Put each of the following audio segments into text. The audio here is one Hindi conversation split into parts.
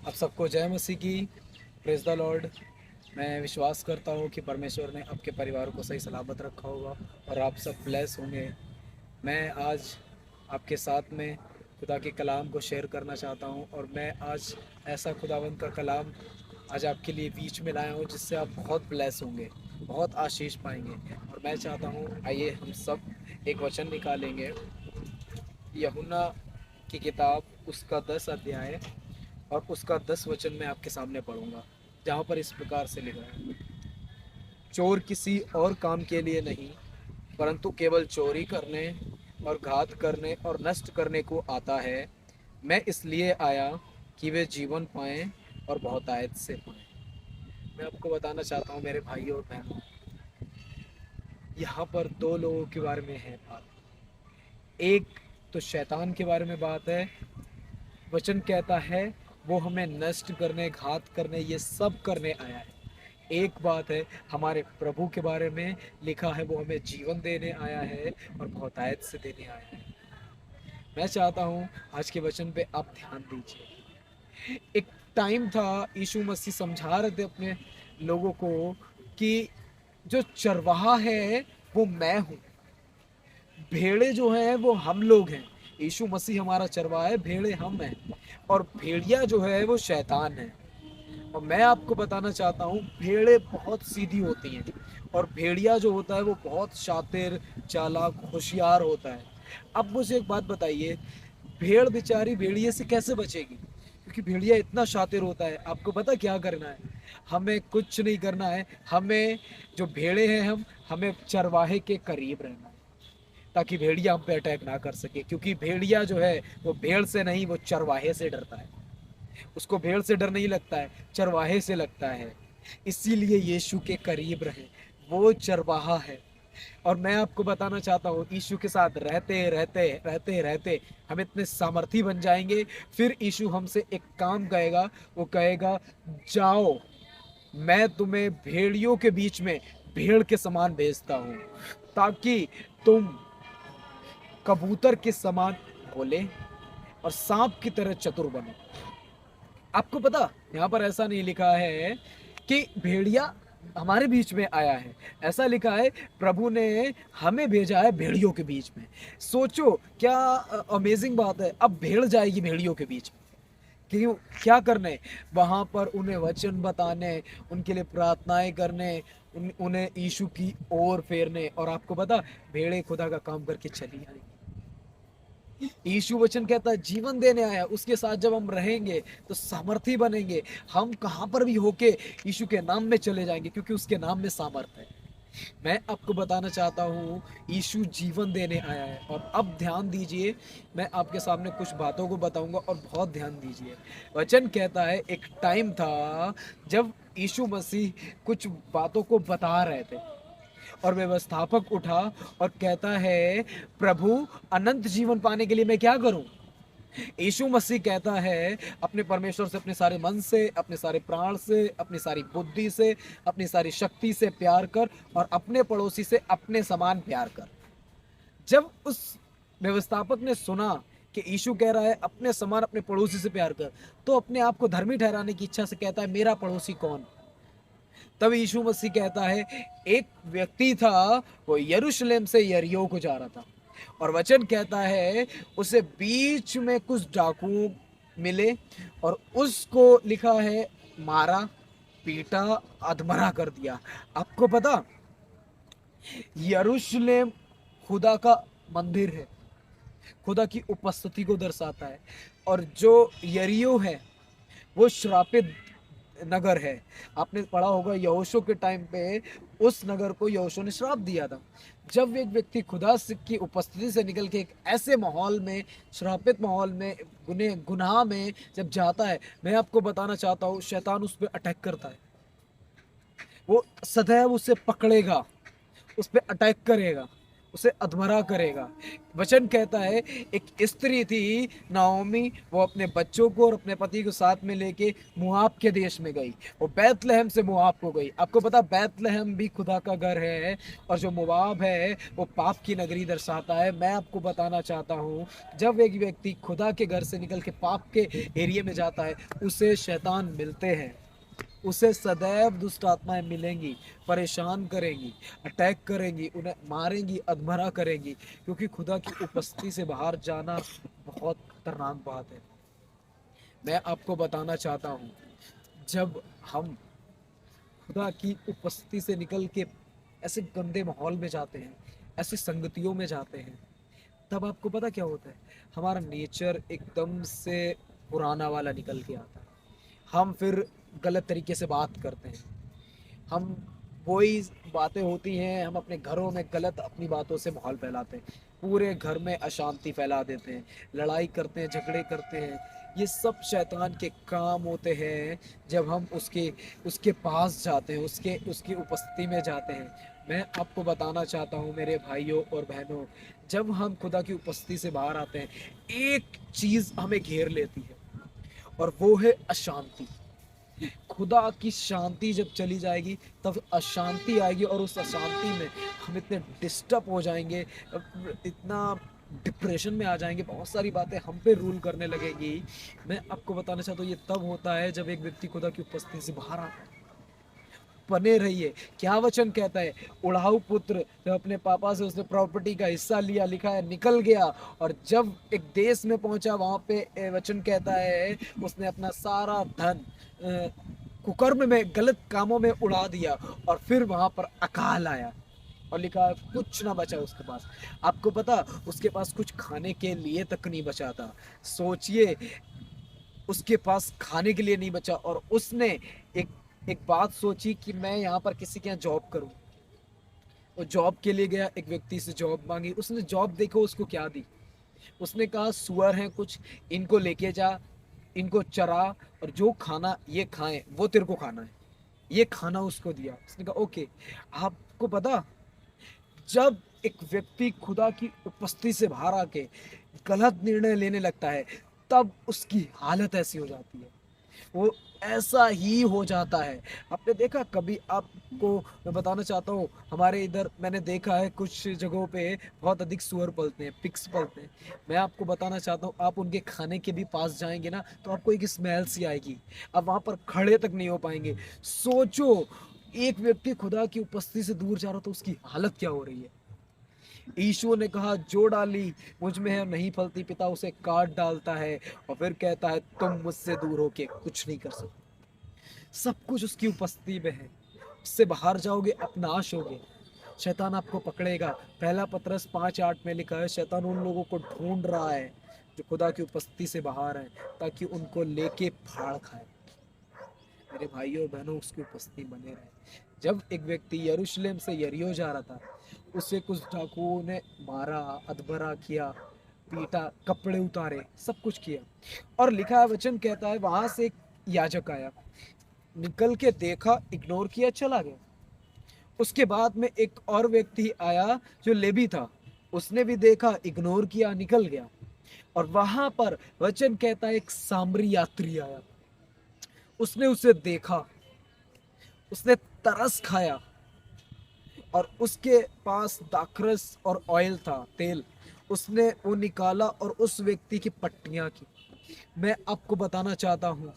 आप सबको जय मसीह की। Praise the Lord. मैं विश्वास करता हूँ कि परमेश्वर ने आपके परिवार को सही सलामत रखा होगा और आप सब ब्लेस होंगे। मैं आज आपके साथ में खुदा के कलाम को शेयर करना चाहता हूँ और मैं आज ऐसा खुदावंद का कलाम आज आपके लिए बीच में लाया हूँ जिससे आप बहुत ब्लेस होंगे, बहुत आशीष पाएंगे। और मैं चाहता हूँ आइए हम सब एक वचन निकालेंगे, यूहन्ना की किताब उसका 10 अध्याय और उसका 10 वचन मैं आपके सामने पढ़ूंगा, जहाँ पर इस प्रकार से लिखा है, चोर किसी और काम के लिए नहीं परंतु केवल चोरी करने और घात करने और नष्ट करने को आता है। मैं इसलिए आया कि वे जीवन पाएं और बहुतायत से पाएं। मैं आपको बताना चाहता हूँ मेरे भाइयों और बहनों, यहाँ पर दो लोगों के बारे में है बात। एक तो शैतान के बारे में बात है। वचन कहता है वो हमें नष्ट करने, घात करने, ये सब करने आया है। एक बात है हमारे प्रभु के बारे में लिखा है, वो हमें जीवन देने आया है और बहुतायत से देने आया है। मैं चाहता हूँ आज के वचन पे आप ध्यान दीजिए। एक टाइम था, यीशु मसीह समझा रहे थे अपने लोगों को कि जो चरवाहा है वो मैं हूँ, भेड़े जो हैं वो हम लोग हैं। यीशु मसीह हमारा चरवाहा है, भेड़े हम हैं और भेड़िया जो है वो शैतान है। और मैं आपको बताना चाहता हूँ भेड़े बहुत सीधी होती हैं और भेड़िया जो होता है वो बहुत शातिर, चालाक, होशियार होता है। अब मुझे एक बात बताइए, भेड़ बेचारी भेड़िए से कैसे बचेगी? क्योंकि भेड़िया इतना शातिर होता है। आपको पता क्या करना है? हमें कुछ नहीं करना है, हमें जो भेड़े हैं हमें चरवाहे के करीब रहना है ताकि भेड़िया हम पे अटैक ना कर सके। क्योंकि भेड़िया जो है वो भेड़ से नहीं, वो चरवाहे से डरता है। उसको भेड़ से डर नहीं लगता है, चरवाहे से लगता है। इसीलिए यीशु के करीब रहे, वो चरवाहा है। और मैं आपको बताना चाहता हूँ यीशु के साथ रहते रहते रहते रहते हम इतने सामर्थी बन जाएंगे। फिर यीशु हमसे एक काम कहेगा, वो कहेगा जाओ, मैं तुम्हें भेड़ियों के बीच में भेड़ के समान भेजता हूँ ताकि तुम कबूतर के समान भोले और सांप की तरह चतुर बनो। आपको पता यहाँ पर ऐसा नहीं लिखा है कि भेड़िया हमारे बीच में आया है, ऐसा लिखा है प्रभु ने हमें भेजा है भेड़ियों के बीच में। सोचो क्या अमेजिंग बात है। अब भेड़ जाएगी भेड़ियों के बीच में, क्यों? क्या करने? वहां पर उन्हें वचन बताने, उनके लिए प्रार्थनाएं करने, उन्हें यीशु की ओर फेरने। और आपको पता भेड़े खुदा का काम करके चली आएंगी। यीशु वचन कहता है जीवन देने आया, उसके साथ जब हम रहेंगे तो सामर्थी बनेंगे। हम कहां पर भी होके यीशु के नाम में चले जाएंगे क्योंकि उसके नाम में सामर्थ है। मैं आपको बताना चाहता हूँ यीशु जीवन देने आया है। और अब ध्यान दीजिए, मैं आपके सामने कुछ बातों को बताऊंगा और बहुत ध्यान दीजिए। वचन कहता है एक टाइम था जब यीशु मसीह कुछ बातों को बता रहे थे और व्यवस्थापक उठा और कहता है प्रभु, अनंत जीवन पाने के लिए मैं क्या करूं? यीशु मसीह कहता है अपने परमेश्वर से अपने सारे मन से, अपने सारे प्राण से, अपनी सारी बुद्धि से, अपनी सारी शक्ति से प्यार कर और अपने पड़ोसी से अपने समान प्यार कर। जब उस व्यवस्थापक ने सुना कि यीशु कह रहा है अपने समान अपने पड़ोसी से प्यार कर, तो अपने आप को धर्मी ठहराने की इच्छा से कहता है मेरा पड़ोसी कौन? तब यीशु मसीह कहता है एक व्यक्ति था, वो यरूशलेम से यरीहो को जा रहा था और वचन कहता है उसे बीच में कुछ डाकू मिले और उसको लिखा है मारा, पीटा, अधमरा कर दिया। आपको पता यरूशलेम खुदा का मंदिर है, खुदा की उपस्थिति को दर्शाता है। और जो यरीहो है वो श्रापित नगर है। आपने पढ़ा होगा यहोशू के टाइम पे उस नगर को यहोशू ने श्राप दिया था। जब एक व्यक्ति खुदा की उपस्थिति से निकल के एक ऐसे माहौल में, श्रापित माहौल में, गुनाह में जब जाता है, मैं आपको बताना चाहता हूँ शैतान उस पर अटैक करता है। वो सदैव उसे पकड़ेगा, उस पर अटैक करेगा। उसे अधमरा करेगा। वचन कहता है एक स्त्री थी नाओमी, वो अपने बच्चों को और अपने पति को साथ में लेके मोआब के देश में गई। वो बैतलहम से मोआब को गई। आपको पता बैतलहम भी खुदा का घर है, और जो मोआब है वो पाप की नगरी दर्शाता है। मैं आपको बताना चाहता हूँ, जब एक व्यक्ति खुदा के घर से निकल के पाप के एरिया में जाता है, उसे शैतान मिलते हैं। उसे सदैव दुष्ट आत्माएं मिलेंगी, परेशान करेंगी, अटैक करेंगी, उन्हें मारेंगी, अधमरा करेंगी, क्योंकि खुदा की उपस्थिति से बाहर जाना बहुत खतरनाक बात है। मैं आपको बताना चाहता हूँ, जब हम खुदा की उपस्थिति से निकल के ऐसे गंदे माहौल में जाते हैं, ऐसी संगतियों में जाते हैं, तब आपको पता क्या होता है, हमारा नेचर एकदम से पुराना वाला निकल के आता है। हम फिर गलत तरीके से बात करते हैं, हम वही बातें होती हैं, हम अपने घरों में गलत अपनी बातों से माहौल फैलाते हैं, पूरे घर में अशांति फैला देते हैं, लड़ाई करते हैं, झगड़े करते हैं। ये सब शैतान के काम होते हैं। जब हम उसके उसके पास जाते हैं, उसके उसकी उपस्थिति में जाते हैं, मैं आपको बताना चाहता हूँ मेरे भाइयों और बहनों, जब हम खुदा की उपस्थिति से बाहर आते हैं, एक चीज़ हमें घेर लेती है, और वो है अशांति। खुदा की शांति जब चली जाएगी तब अशांति आएगी, और उस अशांति में हम इतने डिस्टर्ब हो जाएंगे, इतना डिप्रेशन में आ जाएंगे, बहुत सारी बातें हम पे रूल करने लगेगी। मैं आपको बताना चाहता हूँ, ये तब होता है जब एक व्यक्ति खुदा की उपस्थिति से बाहर आता है। बने रहिए। क्या वचन कहता है, उड़ाऊ पुत्र जब अपने पापा से उसने प्रॉपर्टी का हिस्सा लिया, लिखा है निकल गया, और जब एक देश में पहुंचा, वहां पे वचन कहता है उसने अपना सारा धन कुकर्म में, गलत कामों में उड़ा दिया, और फिर वहां पर अकाल आया, और लिखा कुछ ना बचा उसके पास। आपको पता, उसके पास कुछ खाने के लिए तक नहीं बचा था। सोचिए, उसके पास खाने के लिए नहीं बचा, और उसने एक एक बात सोची कि मैं यहाँ पर किसी के यहाँ जॉब करूँ। वो जॉब के लिए गया, एक व्यक्ति से जॉब मांगी, उसने जॉब देखो उसको क्या दी। उसने कहा सुअर हैं कुछ, इनको लेके जा, इनको चरा, और जो खाना ये खाएं वो तेरे को खाना है। ये खाना उसको दिया। उसने कहा ओके। आपको पता, जब एक व्यक्ति खुदा की उपस्थिति से बाहर आके गलत निर्णय लेने लगता है, तब उसकी हालत ऐसी हो जाती है, वो ऐसा ही हो जाता है। आपने देखा कभी, आपको मैं बताना चाहता हूँ, हमारे इधर मैंने देखा है कुछ जगहों पे बहुत अधिक सुअर पलते हैं, पिग्स पलते हैं। मैं आपको बताना चाहता हूँ, आप उनके खाने के भी पास जाएंगे ना, तो आपको एक स्मेल सी आएगी, आप वहाँ पर खड़े तक नहीं हो पाएंगे। सोचो, एक व्यक्ति खुदा की उपस्थिति से दूर जा रहा, तो उसकी हालत क्या हो रही है। यीशु ने कहा जो डाली मुझ में है नहीं फलती, पिता उसे काट डालता है, और फिर कहता है तुम मुझसे दूर होके कुछ नहीं कर सकते। सब कुछ उसकी उपस्थिति में है। उससे बाहर जाओगे आप नाश होगे, शैतान आपको पकड़ेगा। पहला पतरस 5:8 में लिखा है, शैतान उन लोगों को ढूंढ रहा है जो खुदा की उपस्थिति से बाहर है, ताकि उनको लेके फाड़ खाए। मेरे भाइयों और बहनों, उसकी उपस्थिति बने रहे। जब एक व्यक्ति यरूशलेम से यरीहो जा रहा था, उसे कुछ डाकुओं ने मारा, अधमरा किया, पीटा, कपड़े उतारे, सब कुछ किया। और लिखा है, वचन कहता है वहां से एक याजक आया, निकल के देखा, इग्नोर किया, चला गया। उसके बाद में एक और व्यक्ति आया जो लेवी था, उसने भी देखा, इग्नोर किया, निकल गया। और वहां पर वचन कहता है एक सामरी यात्री आया, उसने उसे देखा, उसने तरस खाया, और उसके पास दाखरस और ऑयल था, तेल। उसने वो निकाला और उस व्यक्ति की पट्टियां की। मैं आपको बताना चाहता हूँ,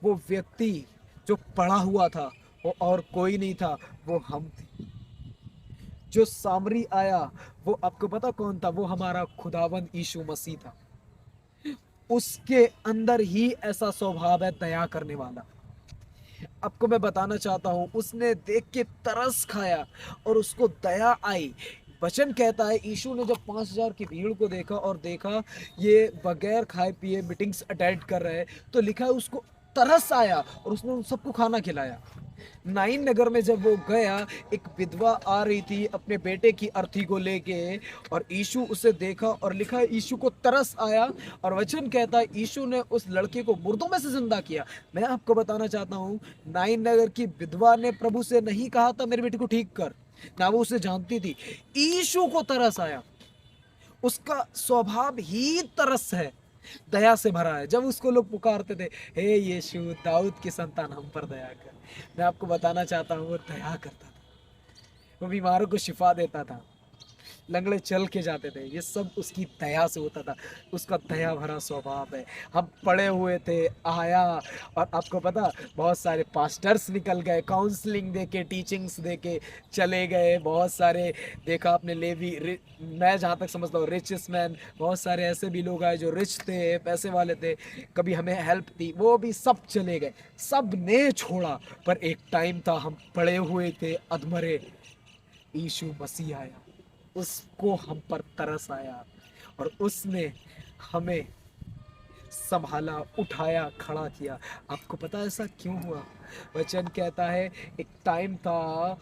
वो व्यक्ति जो पड़ा हुआ था वो और कोई नहीं था, वो हम थे। जो सामरी आया, वो आपको पता कौन था, वो हमारा खुदावंद यीशु मसीह था। उसके अंदर ही ऐसा स्वभाव है दया करने वाला। आपको मैं बताना चाहता हूँ, उसने देख के तरस खाया और उसको दया आई। वचन कहता है यीशु ने जब 5,000 की भीड़ को देखा, और देखा ये बगैर खाए पिए मीटिंग्स अटेंड कर रहे हैं, तो लिखा है उसको तरस आया और उसने उन सबको खाना खिलाया। नाइन नगर में जब वो गया, एक विधवा आ रही थी अपने बेटे की अर्थी को लेके, और यीशु उसे देखा, और लिखा है यीशु को तरस आया, और वचन कहता है यीशु ने उस लड़के को मुर्दों में से जिंदा किया। मैं आपको बताना चाहता हूँ, नाइन नगर की विधवा ने प्रभु से नहीं कहा था मेरे बेटे को ठीक कर, ना वो उसे जानती थी। यीशु को तरस आया, उसका स्वभाव ही तरस है, दया से भरा है। जब उसको लोग पुकारते थे, हे यीशु दाऊद की संतान हम पर दया कर, मैं आपको बताना चाहता हूँ वो दया करता था, वो बीमारों को शिफा देता था, लंगड़े चल के जाते थे, ये सब उसकी दया से होता था। उसका दया भरा स्वभाव है। हम पड़े हुए थे, आया, और आपको पता बहुत सारे पास्टर्स निकल गए, काउंसलिंग दे के, टीचिंग्स दे के चले गए। बहुत सारे देखा आपने मैं जहाँ तक समझता हूँ रिचेस्ट मैन, बहुत सारे ऐसे भी लोग आए जो रिच थे, पैसे वाले थे, कभी हमें हेल्प दी, वो भी सब चले गए, सब ने छोड़ा। पर एक टाइम था हम पड़े हुए थे अधमरे, यीशु मसीह आया, उसको हम पर तरस आया और उसने हमें संभाला, उठाया, खड़ा किया। आपको पता है ऐसा क्यों हुआ? वचन कहता है एक टाइम था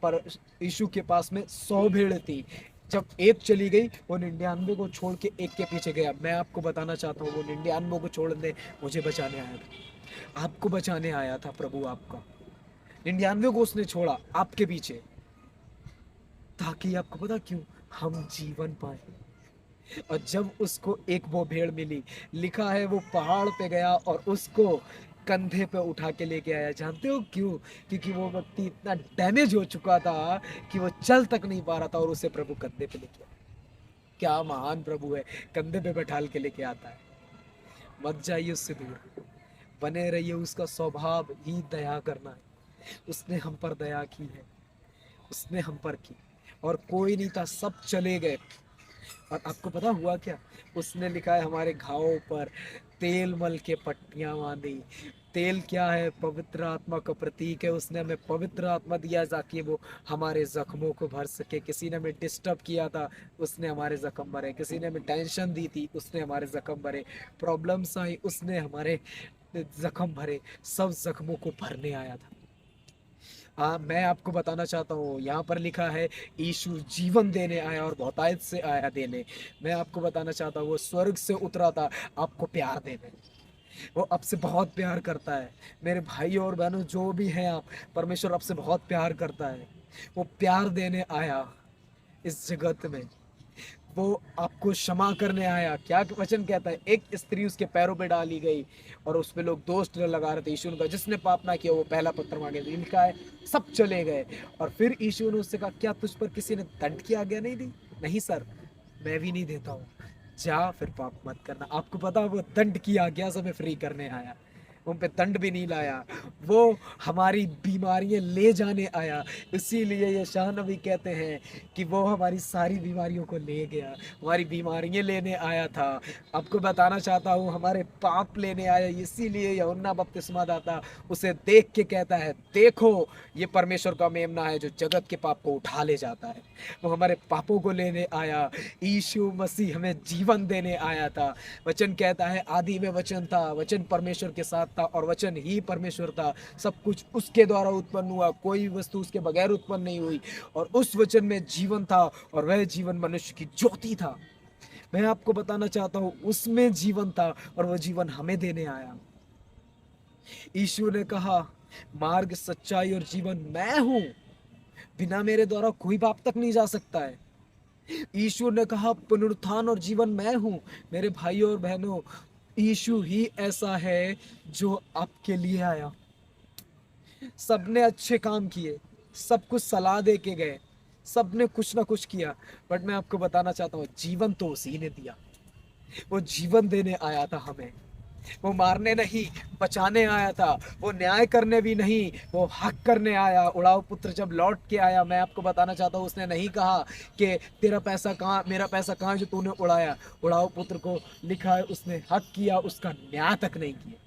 पर यीशु के पास में 100 भेड़ थी, जब एक चली गई वो 99 को छोड़ के एक के पीछे गया। मैं आपको बताना चाहता हूँ वो 99 को छोड़ने मुझे बचाने आया था, आपको बचाने आया था प्रभु आपका। 99 को उसने छोड़ा आपके पीछे, ताकि आपको पता क्यों, हम जीवन पाए। और जब उसको एक वो भेड़ मिली, लिखा है वो पहाड़ पे गया और उसको कंधे पे उठा के लेके आया। जानते हो क्यों? क्योंकि वो व्यक्ति इतना डैमेज हो चुका था कि वो चल तक नहीं पा रहा था, और उसे प्रभु कंधे पे लेके आया। क्या महान प्रभु है, कंधे पे बैठाल के लेके आता है। मत जाइए उससे दूर, बने रहिए। उसका स्वभाव ही दया करना है। उसने हम पर दया की है, उसने हम पर की, और कोई नहीं था, सब चले गए। और आपको पता हुआ क्या? उसने लिखा है हमारे घावों पर तेल मल के पट्टियां बांधी। तेल क्या है? पवित्र आत्मा का प्रतीक है। उसने हमें पवित्र आत्मा दिया ताकि वो हमारे जख्मों को भर सके। किसी ने हमें डिस्टर्ब किया था, उसने हमारे जख्म भरे। किसी ने हमें टेंशन दी थी, उसने हमारे जख्म भरे। प्रॉब्लम्स आई, उसने हमारे जख्म भरे। सब जख्मों को भरने आया था। हाँ, मैं आपको बताना चाहता हूँ, यहाँ पर लिखा है यीशु जीवन देने आया और बहुतायत से आया देने। मैं आपको बताना चाहता हूँ वो स्वर्ग से उतरा था आपको प्यार देने। वो आपसे बहुत प्यार करता है। मेरे भाई और बहनों जो भी हैं आप, परमेश्वर आपसे बहुत प्यार करता है। वो प्यार देने आया इस जगत में। वो आपको क्षमा करने आया। क्या वचन कहता है? एक स्त्री उसके पैरों पे डाली गई और उस पे लोग दोष लगा रहे थे। यीशु ने कहा जिसने पाप ना किया वो पहला पत्थर मांगे। लिखा है सब चले गए। और फिर यीशु ने उससे कहा क्या तुझ पर किसी ने दंड की आज्ञा नहीं दी? नहीं सर, मैं भी नहीं देता हूँ, जा फिर पाप मत करना। आपको पता वो दंड की आज्ञा से हमें फ्री करने आया, उन पे दंड भी नहीं लाया। वो हमारी बीमारियां ले जाने आया। इसीलिए ये शाह नबी कहते हैं कि वो हमारी सारी बीमारियों को ले गया, हमारी बीमारियां लेने आया था। आपको बताना चाहता हूँ हमारे पाप लेने आया। इसीलिए यूहन्ना बपतिस्मादाता उसे देख के कहता है देखो ये परमेश्वर का मेमना है जो जगत के पाप को उठा ले जाता है। वो हमारे पापों को लेने आया। यीशु मसीह हमें जीवन देने आया था। वचन कहता है आदि में वचन था, वचन परमेश्वर के साथ था और वचन ही परमेश्वर था। सब कुछ उसके द्वारा उत्पन्न हुआ, कोई वस्तु उसके बगैर उत्पन्न नहीं हुई। और उस वचन में जीवन था और वह जीवन मनुष्य की ज्योति था। मैं आपको बताना चाहता हूँ उसमें जीवन था और वह जीवन हमें देने आया। यीशु ने कहा मार्ग, सच्चाई और जीवन मैं हूं, बिना मेरे द्वारा कोई बाप तक नहीं जा सकता है। यीशु ने कहा पुनरुत्थान और जीवन मैं हूं। मेरे भाइयों और बहनों, यीशु ही ऐसा है जो आपके लिए आया। सबने अच्छे काम किए, सब कुछ सलाह दे के गए, सबने कुछ ना कुछ किया, बट मैं आपको बताना चाहता हूँ जीवन तो उसी ने दिया। वो जीवन देने आया था हमें। वो मारने नहीं, बचाने आया था। वो न्याय करने भी नहीं, वो हक करने आया। उड़ाऊ पुत्र जब लौट के आया, मैं आपको बताना चाहता हूँ उसने नहीं कहा कि तेरा पैसा कहाँ, मेरा पैसा कहाँ जो तूने उड़ाया। उड़ाऊ पुत्र को लिखा है उसने हक किया, उसका न्याय तक नहीं किया।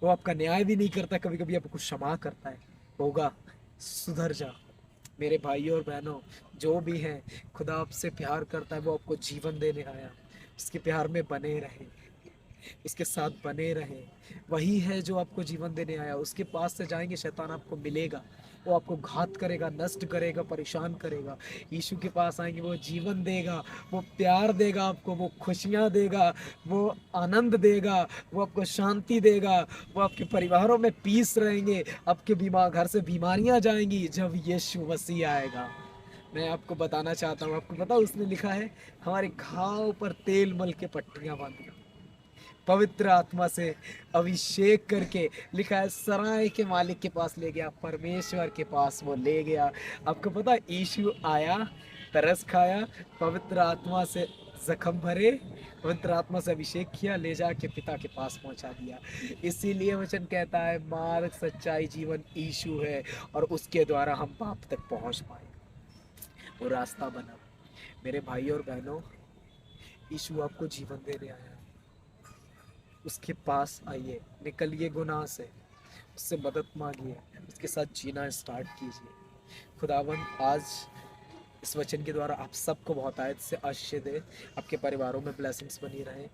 वो आपका न्याय भी नहीं करता, कभी कभी आपको क्षमा करता है। होगा, सुधर जा। मेरे भाइयों और बहनों जो भी हैं, खुदा आपसे प्यार करता है, वो आपको जीवन देने आया। उसके प्यार में बने रहे, उसके साथ बने रहे। वही है जो आपको जीवन देने आया। उसके पास से जाएंगे शैतान आपको मिलेगा, वो आपको घात करेगा, नष्ट करेगा, परेशान करेगा। यीशु के पास आएंगे वो जीवन देगा, वो प्यार देगा आपको, वो खुशियाँ देगा, वो आनंद देगा, वो आपको शांति देगा। वो आपके परिवारों में पीस रहेंगे, आपके घर से बीमारियाँ जाएंगी जब यीशु मसीह आएगा। मैं आपको बताना चाहता हूँ, आपको पता उसने लिखा है हमारे घाव पर तेल मल के पट्टियां बांधी, पवित्र आत्मा से अभिषेक करके, लिखा है सराय के मालिक के पास ले गया, परमेश्वर के पास वो ले गया। आपको पता यीशु आया, तरस खाया, पवित्र आत्मा से जख्म भरे, पवित्र आत्मा से अभिषेक किया, ले जाके पिता के पास पहुंचा दिया। इसीलिए वचन कहता है मार्ग सच्चाई जीवन यीशु है, और उसके द्वारा हम बाप तक पहुंच पाए, वो रास्ता बना। मेरे भाई और बहनों, यीशु आपको जीवन देने आया है, उसके पास आइए, निकलिए गुनाह से, उससे मदद मांगिए, उसके साथ जीना स्टार्ट कीजिए। खुदावन आज इस वचन के द्वारा आप सबको बहुत आयत से आशीष दे, आपके परिवारों में ब्लेसिंग्स बनी रहे।